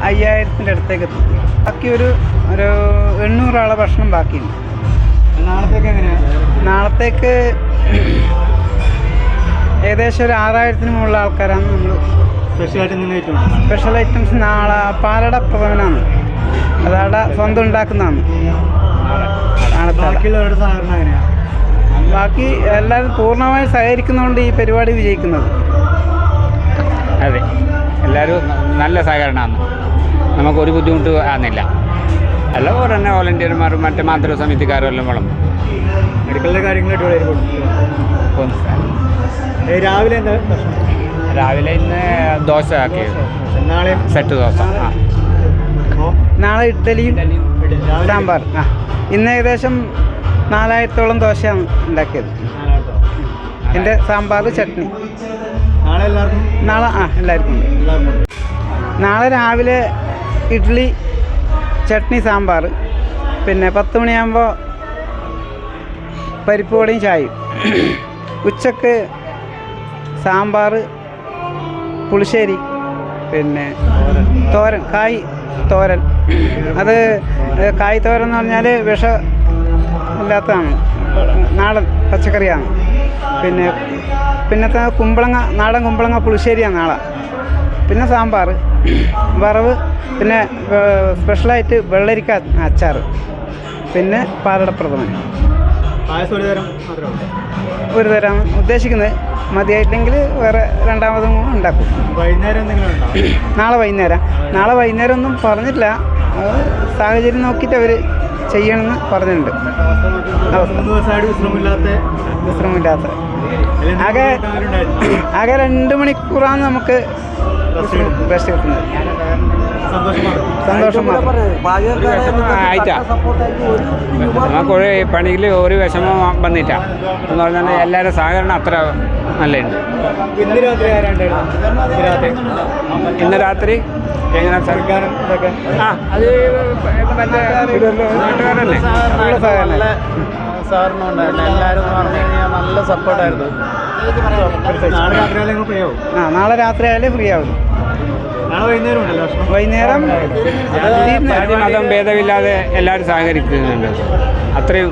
5000-ൻ്റെ അടുത്തേക്ക് എത്തും. ബാക്കി ഒരു 800 ആളെ ഭക്ഷണം ബാക്കിയുണ്ട്. നാളത്തേക്ക് എങ്ങനെയാണ്? നാളത്തേക്ക് ഏകദേശം ഒരു 6000-ന് മുകളിൽ ആൾക്കാരാണ് നമ്മൾ. സ്പെഷ്യൽ ഐറ്റംസ് നാളെ പാലട പ്രഥമനാണ്. അതവിടെ സ്വന്തം ഉണ്ടാക്കുന്നതാണ്. ബാക്കി എല്ലാവരും പൂർണ്ണമായി സഹകരിക്കുന്നതുകൊണ്ട് ഈ പരിപാടി വിജയിക്കുന്നത്. അതെ, എല്ലാവരും നല്ല സഹകരണമാണ്. നമുക്കൊരു ബുദ്ധിമുട്ട് ആകുന്നില്ല. എല്ലാം തന്നെ വോളണ്ടിയർമാരും മറ്റേ മാതൃ സമിതിക്കാരും എല്ലാം വേണം. മെഡിക്കലിൻ്റെ കാര്യങ്ങളായിട്ട് രാവിലെ ഇന്ന് ദോശ ആക്കിയത്. നാളെ സെറ്റ് ദോശ. നാളെ ഇഡ്ഡലിയും സാമ്പാർ. ഇന്ന് ഏകദേശം 4000-ഓളം ദോശയാണ് ഉണ്ടാക്കിയത്. എൻ്റെ സാമ്പാർ ചട്നി. നാളെ എല്ലാവർക്കും ഉണ്ട്. നാളെ രാവിലെ ഇഡ്ഡലി ചട്നി സാമ്പാർ. പിന്നെ 10 മണിയാകുമ്പോൾ പരിപ്പ് വടയും ചായയും. ഉച്ചക്ക് സാമ്പാർ, പുളിശ്ശേരി, പിന്നെ തോരൻ, കായ് തോരൻ. അത് കായ് തോരൻ എന്ന് പറഞ്ഞാൽ വിഷമില്ലാത്തതാണ്, നാടൻ പച്ചക്കറിയാണ്. പിന്നത്തെ കുമ്പളങ്ങ, നാടൻ കുമ്പളങ്ങ പുളിശ്ശേരിയാണ് നാളെ. പിന്നെ സാമ്പാർ, വറവ്, പിന്നെ സ്പെഷ്യലായിട്ട് വെള്ളരിക്ക അച്ചാർ, പിന്നെ പാലട പ്രഥമൻ. ഒരു തരം ഉദ്ദേശിക്കുന്നത്. മതിയായില്ലെങ്കിൽ വേറെ രണ്ടാമതും ഉണ്ടാക്കും. നാളെ വൈകുന്നേരം ഒന്നും പറഞ്ഞിട്ടില്ല. സാഹചര്യം നോക്കിയിട്ട് അവർ ചെയ്യണമെന്ന് പറഞ്ഞിട്ടുണ്ട്. വിശ്രമമില്ലാത്ത ആകെ 2 മണിക്കൂറാണ് നമുക്ക് റെസ്റ്റ് കിട്ടുന്നത്. സന്തോഷം നമുക്കൊരു പണിയിൽ ഒരു വിഷമം വന്നിട്ട എന്ന് പറഞ്ഞാൽ എല്ലാവരും സഹകരണം അത്ര നല്ലുണ്ട്. ഇന്ന് രാത്രി എങ്ങനെ സർക്കാരും അത് നാട്ടുകാരല്ലേ സഹകരണം ഉണ്ടായിരുന്നു. എല്ലാവരും എന്ന് പറഞ്ഞു കഴിഞ്ഞാൽ നല്ല സപ്പോർട്ടായിരുന്നു. നാളെ രാത്രി ആയാലും ഫ്രീ ആവും. വൈകുന്നേരം മതം ഭേദമില്ലാതെ എല്ലാവരും സഹകരിക്കുന്നുണ്ട്. അത്രയും